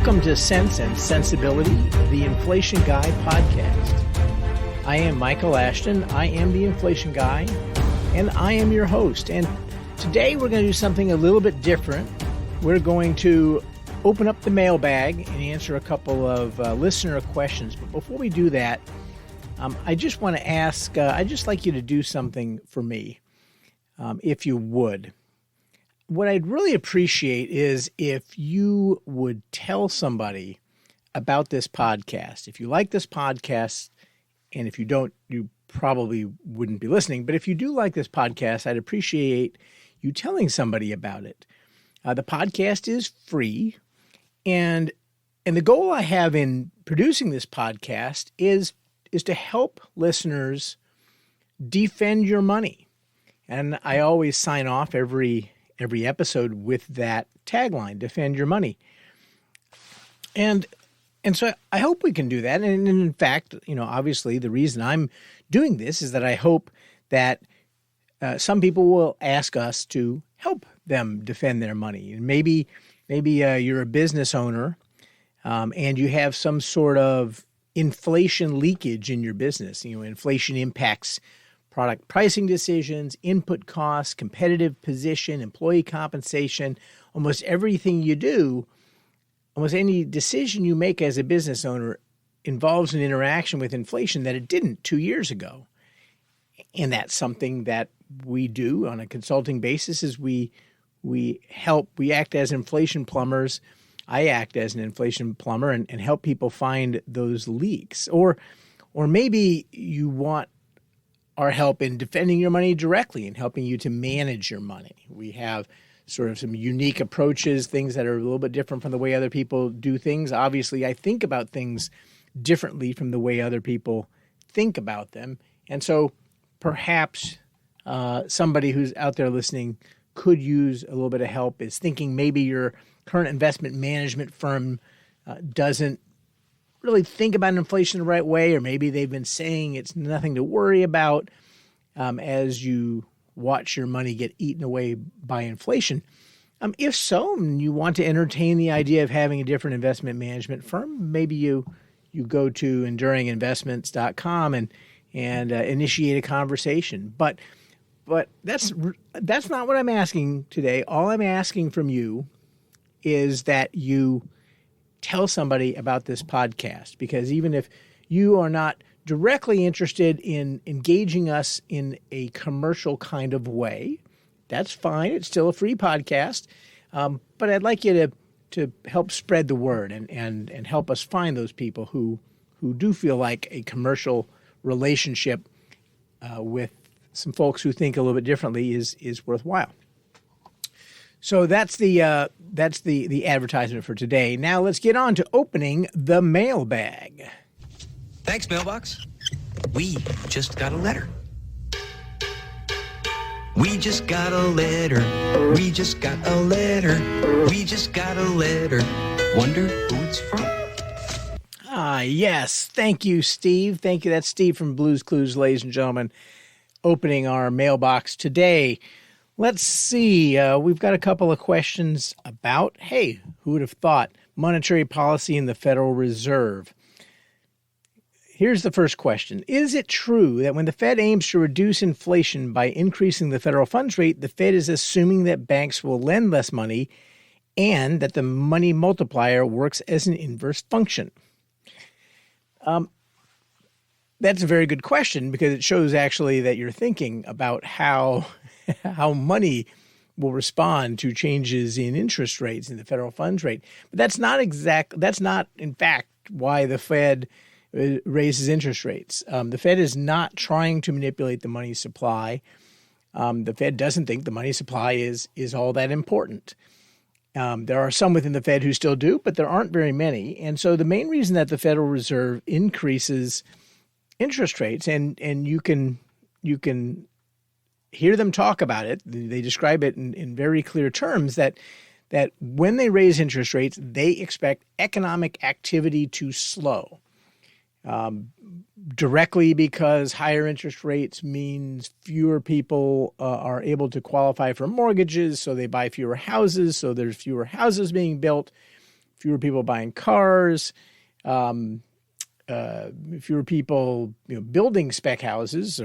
Welcome to Sense and Sensibility, the Inflation Guy podcast. I am Michael Ashton. I am the Inflation Guy, and I am your host. And today we're going to do something a little bit different. We're going to open up the mailbag and answer a couple of listener questions. But before we do that, I just want to ask, I'd just like you to do something for me, if you would. What I'd really appreciate is if you would tell somebody about this podcast. If you like this podcast, and if you don't, you probably wouldn't be listening. But if you do like this podcast, I'd appreciate you telling somebody about it. The podcast is free, and the goal I have in producing this podcast is to help listeners defend your money. And I always sign off every episode with that tagline, defend your money. And so I hope we can do that. And in fact, obviously the reason I'm doing this is that I hope that some people will ask us to help them defend their money. And maybe you're a business owner and you have some sort of inflation leakage in your business. Inflation impacts product pricing decisions, input costs, competitive position, employee compensation, almost everything you do, almost any decision you make as a business owner involves an interaction with inflation that it didn't 2 years ago. And that's something that we do on a consulting basis is we act as inflation plumbers. I act as an inflation plumber and help people find those leaks. Or maybe you want our help in defending your money directly and helping you to manage your money. We have sort of some unique approaches, things that are a little bit different from the way other people do things. Obviously, I think about things differently from the way other people think about them. And so perhaps somebody who's out there listening could use a little bit of help, is thinking maybe your current investment management firm doesn't really think about inflation the right way, or maybe they've been saying it's nothing to worry about as you watch your money get eaten away by inflation. If so, and you want to entertain the idea of having a different investment management firm, maybe you go to enduringinvestments.com and initiate a conversation. But that's not what I'm asking today. All I'm asking from you is that you tell somebody about this podcast, because even if you are not directly interested in engaging us in a commercial kind of way, that's fine. It's still a free podcast. But I'd like you to help spread the word and help us find those people who do feel like a commercial relationship with some folks who think a little bit differently is worthwhile. So that's the advertisement for today. Now let's get on to opening the mailbag. Thanks, Mailbox. We just got a letter. We just got a letter. We just got a letter. We just got a letter. Wonder who it's from? Yes. Thank you, Steve. Thank you. That's Steve from Blues Clues, ladies and gentlemen, opening our mailbox today. Let's see. We've got a couple of questions about, hey, who would have thought, monetary policy in the Federal Reserve. Here's the first question. Is it true that when the Fed aims to reduce inflation by increasing the federal funds rate, the Fed is assuming that banks will lend less money and that the money multiplier works as an inverse function? That's a very good question, because it shows actually that you're thinking about how money will respond to changes in interest rates in the federal funds rate. But that's not in fact why the Fed raises interest rates. The Fed is not trying to manipulate the money supply. The Fed doesn't think the money supply is all that important. There are some within the Fed who still do, but there aren't very many. And so the main reason that the Federal Reserve increases interest rates, and you can hear them talk about it. They describe it in very clear terms that when they raise interest rates, they expect economic activity to slow. Directly because higher interest rates means fewer people are able to qualify for mortgages, so they buy fewer houses, so there's fewer houses being built. fewer people buying cars, fewer people building spec houses,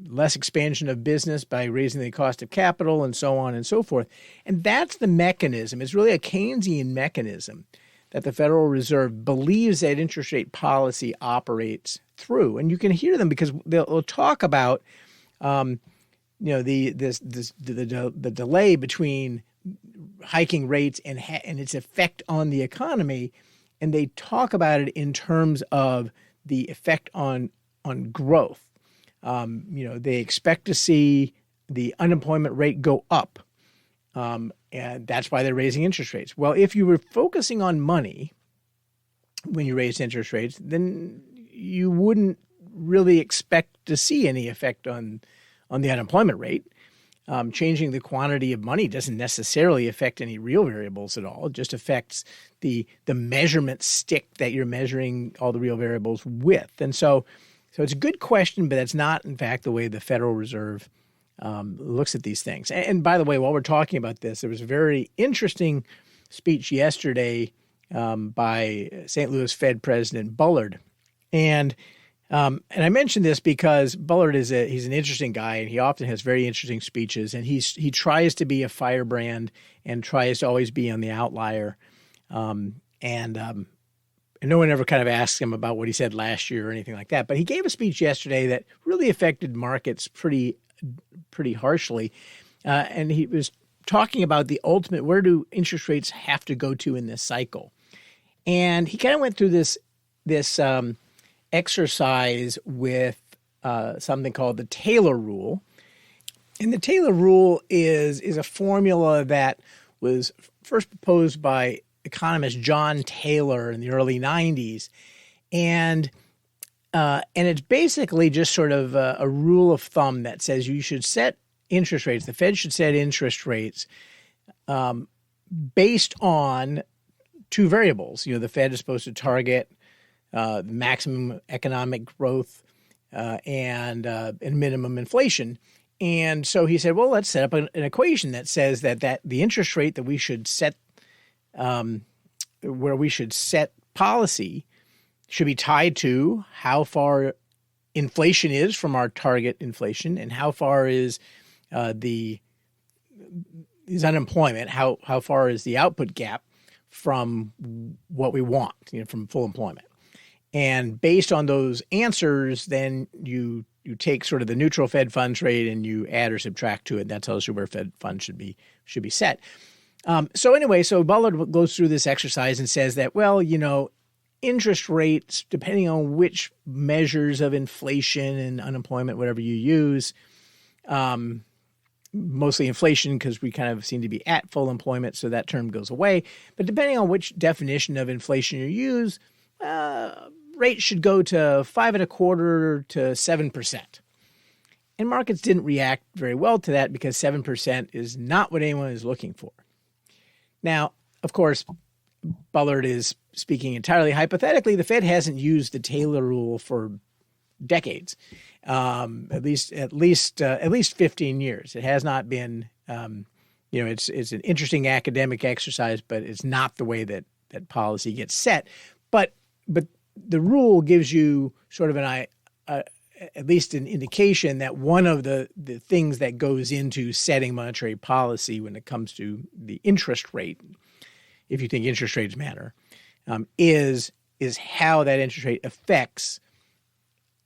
less expansion of business by raising the cost of capital, and so on and so forth. And that's the mechanism. It's really a Keynesian mechanism that the Federal Reserve believes that interest rate policy operates through. And you can hear them because they'll talk about the delay between hiking rates and its effect on the economy, and they talk about it in terms of the effect on growth. They expect to see the unemployment rate go up, and that's why they're raising interest rates. Well, if you were focusing on money when you raised interest rates, then you wouldn't really expect to see any effect on the unemployment rate. Changing the quantity of money doesn't necessarily affect any real variables at all. It just affects the measurement stick that you're measuring all the real variables with. And so it's a good question, but that's not, in fact, the way the Federal Reserve looks at these things. And by the way, while we're talking about this, there was a very interesting speech yesterday by St. Louis Fed President Bullard. And I mentioned this because Bullard he's an interesting guy, and he often has very interesting speeches, and he tries to be a firebrand and tries to always be on the outlier. And no one ever kind of asks him about what he said last year or anything like that. But he gave a speech yesterday that really affected markets pretty harshly. And he was talking about the ultimate, where do interest rates have to go to in this cycle? And he kind of went through this exercise with something called the Taylor rule. And the Taylor rule is a formula that was first proposed by economist John Taylor in the early 90s. And it's basically just sort of a rule of thumb that says you should set interest rates, the Fed should set interest rates based on two variables. The Fed is supposed to target maximum economic growth and minimum inflation. And so he said, well, let's set up an equation that says that the interest rate that we should set, where we should set policy, should be tied to how far inflation is from our target inflation and how far is unemployment, how far is the output gap from what we want, from full employment. And based on those answers, then you take sort of the neutral Fed funds rate and you add or subtract to it. That tells you where Fed funds should be set. So Bullard goes through this exercise and says that, well, interest rates, depending on which measures of inflation and unemployment, whatever you use, mostly inflation because we kind of seem to be at full employment, so that term goes away. But depending on which definition of inflation you use, rates should go to 5.25% to 7%. And markets didn't react very well to that because 7% is not what anyone is looking for. Now, of course, Bullard is speaking entirely hypothetically. The Fed hasn't used the Taylor rule for decades, at least 15 years. It has not been, it's an interesting academic exercise, but it's not the way that policy gets set. But the rule gives you sort of at least an indication that one of the things that goes into setting monetary policy when it comes to the interest rate, if you think interest rates matter, is how that interest rate affects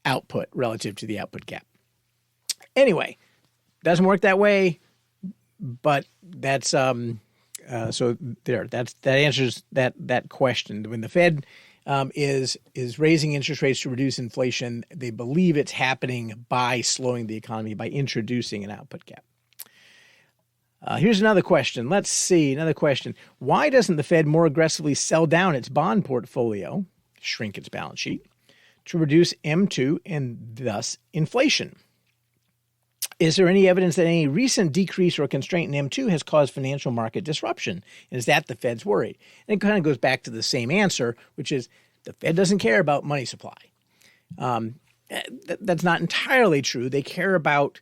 output relative to the output gap. Anyway, doesn't work that way, but that's so there. That answers that question. When the Fed is raising interest rates to reduce inflation, they believe it's happening by slowing the economy, by introducing an output gap. Here's another question. Let's see, another question. Why doesn't the Fed more aggressively sell down its bond portfolio, shrink its balance sheet, to reduce M2 and thus inflation? Is there any evidence that any recent decrease or constraint in M2 has caused financial market disruption? And is that the Fed's worry? And it kind of goes back to the same answer, which is the Fed doesn't care about money supply. That's not entirely true. They care about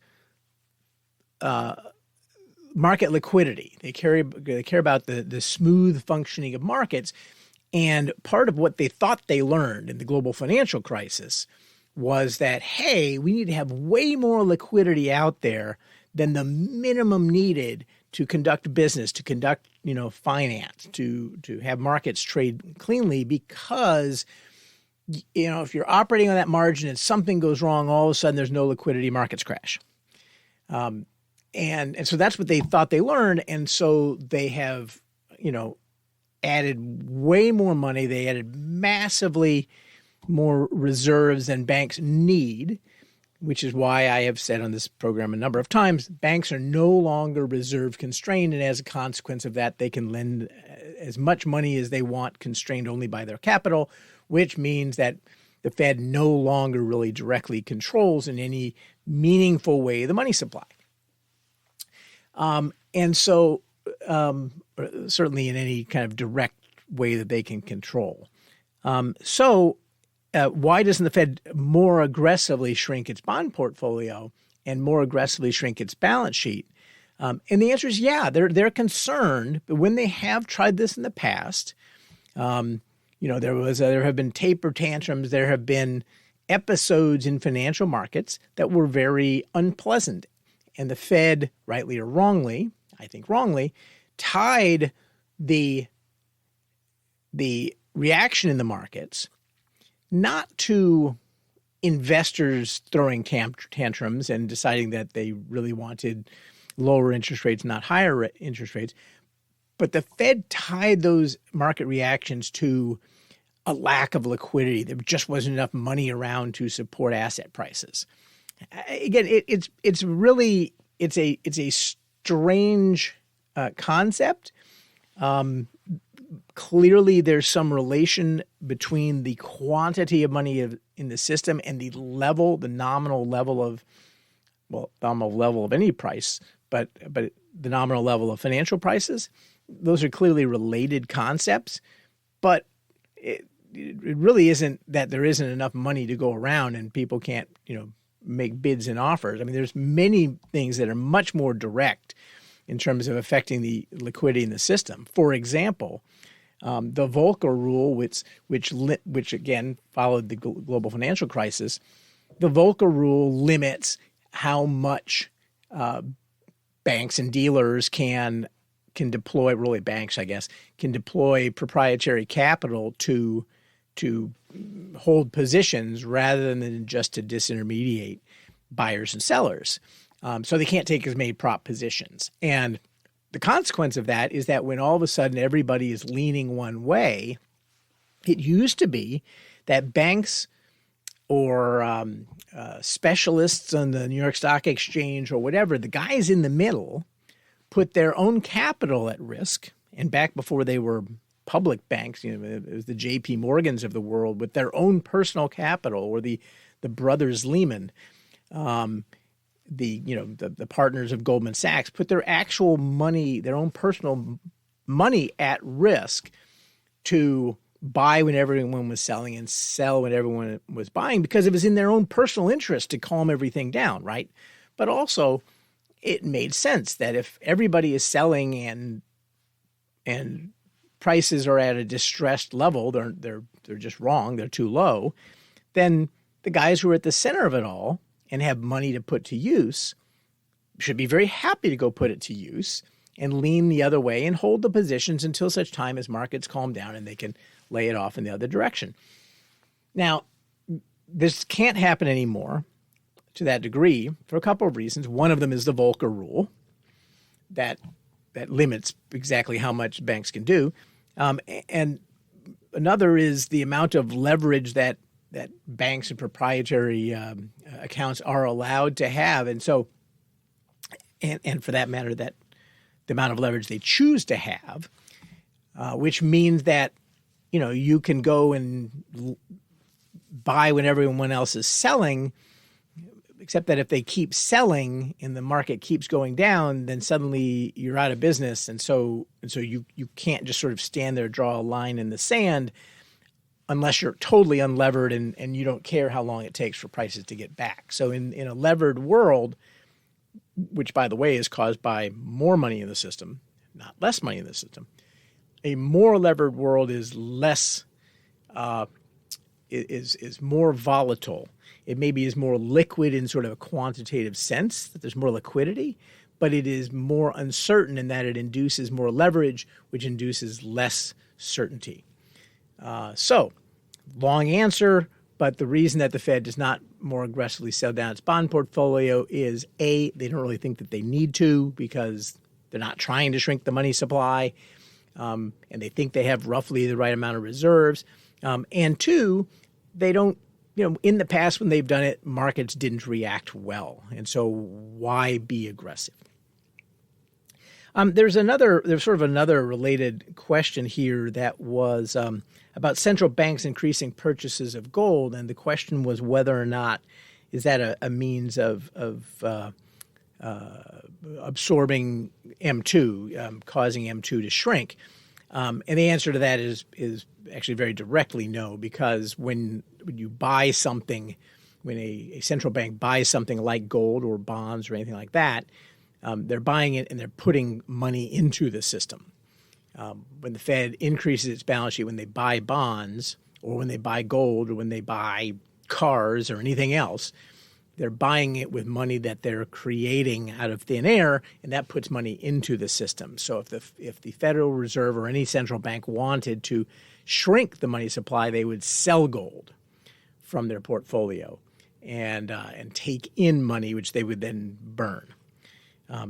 market liquidity. They care about the smooth functioning of markets. And part of what they thought they learned in the global financial crisis was that, hey, we need to have way more liquidity out there than the minimum needed to conduct business, to conduct, finance, to have markets trade cleanly, because, if you're operating on that margin and something goes wrong, all of a sudden there's no liquidity, markets crash. And so that's what they thought they learned. And so they have, added way more money. They added massively more reserves than banks need, which is why I have said on this program a number of times, banks are no longer reserve constrained. And as a consequence of that, they can lend as much money as they want, constrained only by their capital, which means that the Fed no longer really directly controls in any meaningful way the money supply. And so certainly in any kind of direct way that they can control. So why doesn't the Fed more aggressively shrink its bond portfolio and more aggressively shrink its balance sheet? And the answer is they're concerned. But when they have tried this in the past, there have been taper tantrums. There have been episodes in financial markets that were very unpleasant. And the Fed, rightly or wrongly, I think wrongly, tied the reaction in the markets not to investors throwing tantrums and deciding that they really wanted lower interest rates, not higher interest rates, but the Fed tied those market reactions to a lack of liquidity. There just wasn't enough money around to support asset prices. Again, it's a strange concept. Clearly, there's some relation between the quantity of money in the system and the nominal level of any price, but the nominal level of financial prices. Those are clearly related concepts, but it really isn't that there isn't enough money to go around and people can't, make bids and offers. I mean, there's many things that are much more direct in terms of affecting the liquidity in the system. For example, the Volcker rule, which again followed the global financial crisis, the Volcker rule limits how much banks and dealers can deploy, really banks, I guess, can deploy proprietary capital to hold positions rather than just to disintermediate buyers and sellers. So they can't take as many prop positions. And the consequence of that is that when all of a sudden everybody is leaning one way, it used to be that banks or specialists on the New York Stock Exchange or whatever, the guys in the middle put their own capital at risk. And back before they were public banks, it was the J.P. Morgans of the world with their own personal capital, or the brothers Lehman, the partners of Goldman Sachs, put their actual money, their own personal money at risk to buy when everyone was selling and sell when everyone was buying, because it was in their own personal interest to calm everything down, right? But also, it made sense that if everybody is selling and prices are at a distressed level, they're just wrong, they're too low, then the guys who are at the center of it all and have money to put to use should be very happy to go put it to use and lean the other way and hold the positions until such time as markets calm down and they can lay it off in the other direction. Now, this can't happen anymore to that degree for a couple of reasons. One of them is the Volcker rule that limits exactly how much banks can do. And another is the amount of leverage that banks and proprietary accounts are allowed to have. And so, and for that matter, that the amount of leverage they choose to have, which means that, you can go and buy when everyone else is selling, except that if they keep selling and the market keeps going down, then suddenly you're out of business. And so you can't just sort of stand there, draw a line in the sand unless you're totally unlevered and you don't care how long it takes for prices to get back. So in a levered world, which, by the way, is caused by more money in the system, not less money in the system. A more levered world is less is more volatile. It maybe is more liquid in sort of a quantitative sense, that there's more liquidity, but it is more uncertain in that it induces more leverage, which induces less certainty. So, long answer, but the reason that the Fed does not more aggressively sell down its bond portfolio is, A, they don't really think that they need to because they're not trying to shrink the money supply, and they think they have roughly the right amount of reserves. And two, they don't, in the past when they've done it, markets didn't react well. And so why be aggressive? There's sort of another related question here that was about central banks increasing purchases of gold. And the question was whether or not is that a means of absorbing M2, causing M2 to shrink. And the answer to that is actually very directly no, because when you buy something, when a central bank buys something like gold or bonds or anything like that, they're buying it and they're putting money into the system. When the Fed increases its balance sheet, when they buy bonds or when they buy gold or when they buy cars or anything else, they're buying it with money that they're creating out of thin air, and that puts money into the system. So if the Federal Reserve or any central bank wanted to shrink the money supply, they would sell gold from their portfolio and take in money, which they would then burn.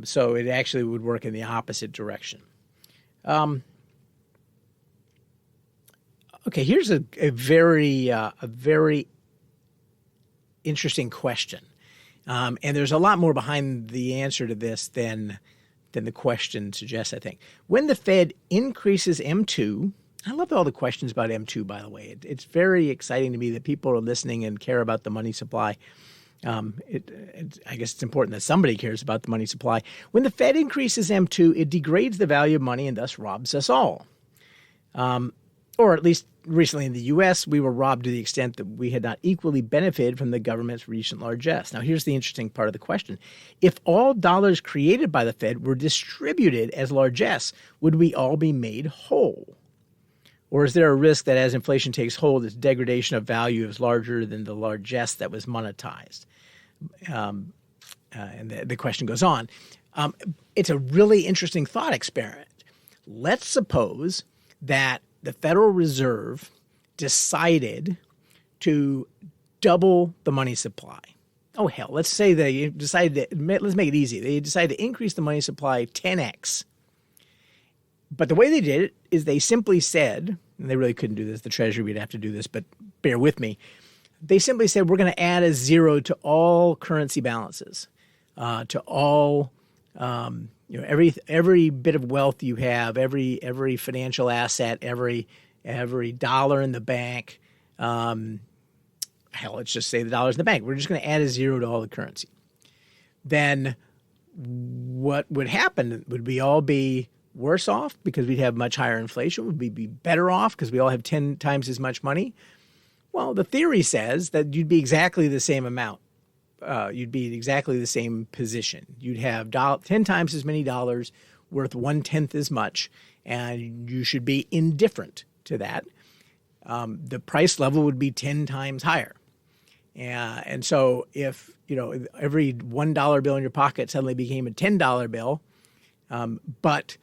So it actually would work in the opposite direction. Okay, here's a very interesting question. And there's a lot more behind the answer to this than the question suggests, I think. When the Fed increases M2, I love all the questions about M2, by the way. It's very exciting to me that people are listening and care about the money supply. I guess it's important that somebody cares about the money supply. When the Fed increases M2, it degrades the value of money and thus robs us all. Or at least recently in the U.S., we were robbed to the extent that we had not equally benefited from the government's recent largesse. Now, here's the interesting part of the question. If all dollars created by the Fed were distributed as largesse, would we all be made whole? Or is there a risk that as inflation takes hold, its degradation of value is larger than the largesse that was monetized? And the question goes on. It's a really interesting thought experiment. Let's suppose that the Federal Reserve decided to double the money supply. Oh, hell, let's say they decided let's make it easy. They decided to increase the money supply 10x. But the way they did it is they simply said, and they really couldn't do this, the Treasury would have to do this, but bear with me. They simply said, we're going to add a zero to all currency balances, to all, every bit of wealth you have, every financial asset, every dollar in the bank. Hell, let's just say the dollar's in the bank. We're just going to add a zero to all the currency. Then what would happen? Would we all be worse off because we'd have much higher inflation? Would we be better off because we all have 10 times as much money? Well, the theory says that you'd be exactly the same amount. You'd be in exactly the same position. You'd have 10 times as many dollars worth 1/10 as much, and you should be indifferent to that. The price level would be 10 times higher. And so if, every $1 bill in your pocket suddenly became a $10 bill, but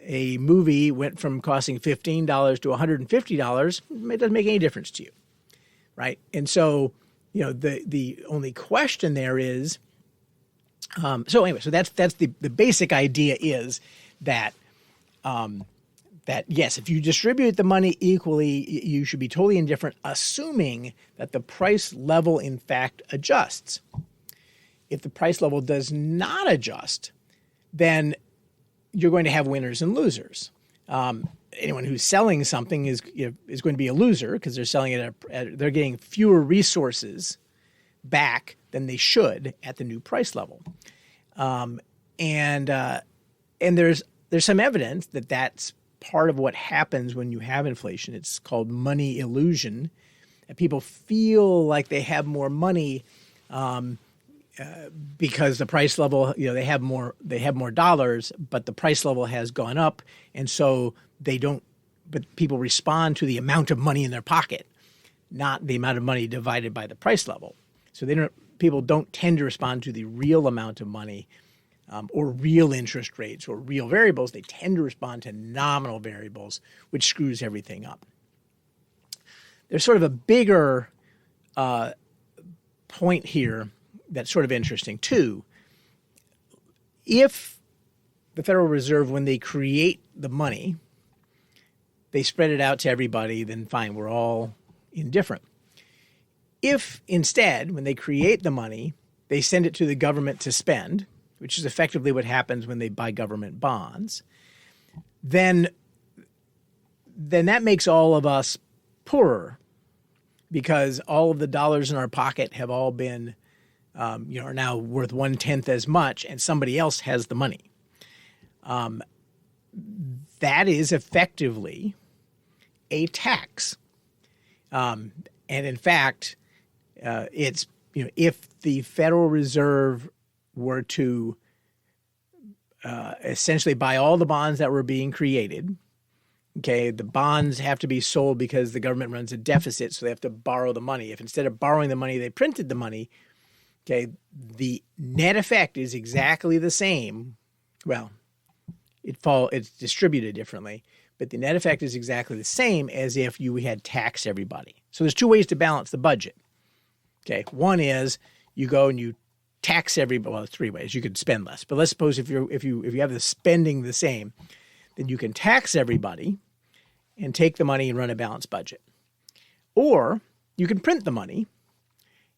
a movie went from costing $15 to $150, it doesn't make any difference to you, right? And so, the only question there is, so that's the basic idea is that yes, if you distribute the money equally, you should be totally indifferent, assuming that the price level in fact adjusts. If the price level does not adjust, then you're going to have winners and losers. Anyone who's selling something is going to be a loser because they're selling it they're getting fewer resources back than they should at the new price level. And there's some evidence that that's part of what happens when you have inflation. It's called money illusion. And people feel like they have more money because the price level, they have more dollars, but the price level has gone up, and so but people respond to the amount of money in their pocket, not the amount of money divided by the price level. So people don't tend to respond to the real amount of money or real interest rates or real variables. They tend to respond to nominal variables, which screws everything up. There's sort of a bigger point here that's sort of interesting too. If the Federal Reserve, when they create the money, they spread it out to everybody, then fine, we're all indifferent. If instead, when they create the money, they send it to the government to spend, which is effectively what happens when they buy government bonds, then that makes all of us poorer, because all of the dollars in our pocket have all been, are now worth 1/10 as much, and somebody else has the money. That is effectively a tax. And in fact, it's, if the Federal Reserve were to essentially buy all the bonds that were being created, okay, the bonds have to be sold because the government runs a deficit, so they have to borrow the money. If instead of borrowing the money, they printed the money, okay, the net effect is exactly the same. Well, it's distributed differently, but the net effect is exactly the same as if you had taxed everybody. So there's two ways to balance the budget. Okay, one is you go and you tax everybody. Well, there's three ways. You could spend less, but let's suppose if you have the spending the same, then you can tax everybody and take the money and run a balanced budget. Or you can print the money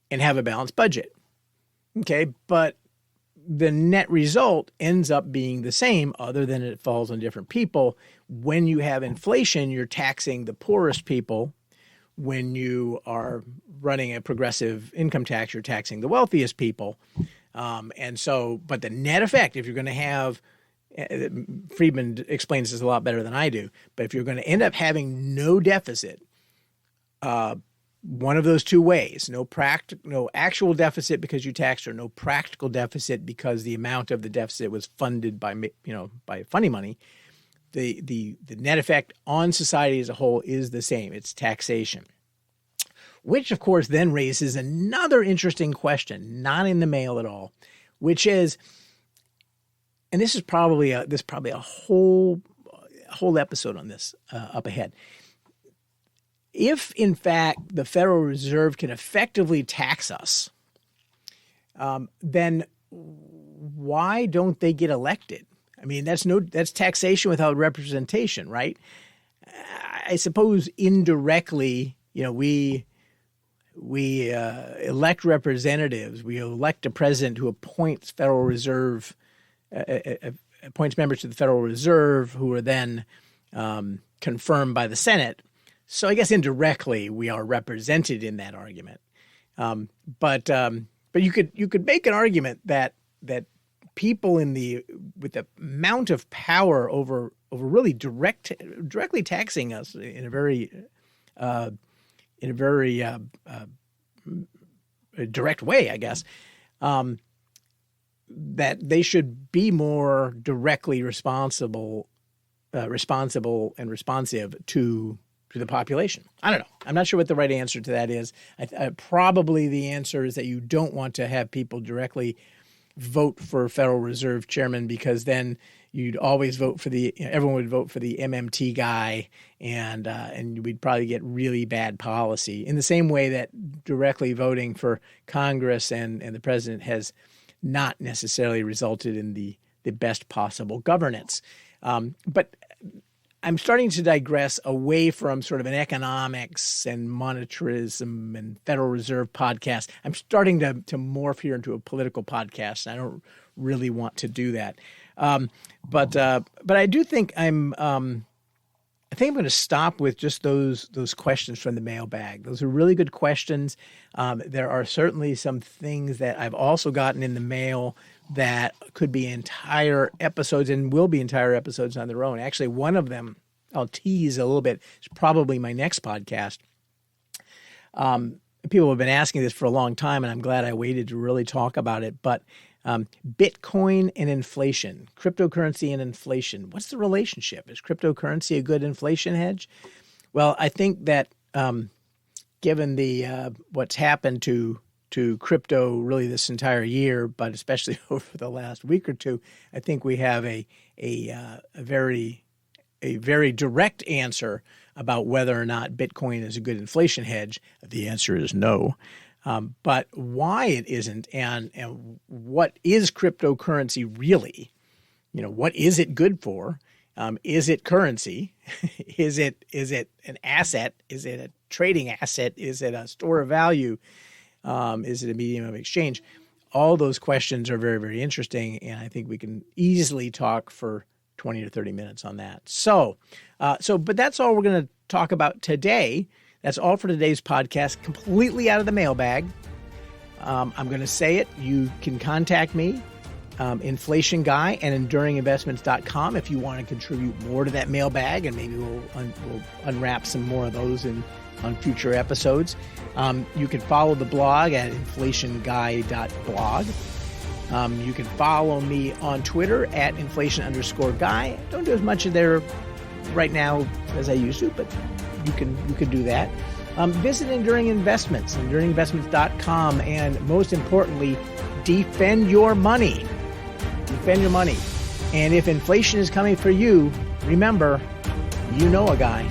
and have a balanced budget. Okay, but the net result ends up being the same, other than it falls on different people. When you have inflation, you're taxing the poorest people. When you are running a progressive income tax, you're taxing the wealthiest people. But the net effect, if you're going to have, Friedman explains this a lot better than I do, but if you're going to end up having no deficit, one of those two ways, no actual deficit because you taxed, or no practical deficit because the amount of the deficit was funded by funny money, the net effect on society as a whole is the same. It's taxation, which of course then raises another interesting question, not in the mail at all, which is, and this is probably a whole episode on this up ahead. If, in fact, the Federal Reserve can effectively tax us, then why don't they get elected? I mean, that's taxation without representation, right? I suppose indirectly, we elect representatives. We elect a president who appoints Federal Reserve, appoints members to the Federal Reserve, who are then confirmed by the Senate. So I guess indirectly we are represented in that argument, but you could make an argument that people with the amount of power over really directly taxing us in a very direct way, I guess, that they should be more directly responsible and responsive to the population. I don't know. I'm not sure what the right answer to that is. Probably the answer is that you don't want to have people directly vote for Federal Reserve chairman, because then you'd always vote for everyone would vote for the MMT guy, and we'd probably get really bad policy. In the same way that directly voting for Congress and the president has not necessarily resulted in the best possible governance. But I'm starting to digress away from sort of an economics and monetarism and Federal Reserve podcast. I'm starting to morph here into a political podcast, and I don't really want to do that. But I do think I think I'm going to stop with just those questions from the mailbag. Those are really good questions. There are certainly some things that I've also gotten in the mail that could be entire episodes and will be entire episodes on their own. Actually, one of them I'll tease a little bit. It's probably my next podcast. people have been asking this for a long time, and I'm glad I waited to really talk about it. But Bitcoin and inflation, cryptocurrency and inflation, what's the relationship? Is cryptocurrency a good inflation hedge? Well, I think that given the what's happened to crypto really this entire year, but especially over the last week or two, I think we have a very direct answer about whether or not Bitcoin is a good inflation hedge. The answer is no. But why it isn't, and what is cryptocurrency really? What is it good for? Is it currency? Is it an asset? Is it a trading asset? Is it a store of value? Is it a medium of exchange? All those questions are very, very interesting, and I think we can easily talk for 20 or 30 minutes on that. But that's all we're going to talk about today. That's all for today's podcast, completely out of the mailbag. I'm going to say it. You can contact me, Inflation Guy at EnduringInvestments.com if you want to contribute more to that mailbag, and maybe we'll unwrap some more of those on future episodes. You can follow the blog at inflationguy.blog. You can follow me on Twitter at inflation_guy. Don't do as much of there right now as I used to, but you can do that. Visit Enduring Investments, EnduringInvestments.com, and most importantly, defend your money. Defend your money. And if inflation is coming for you, remember, you know a guy.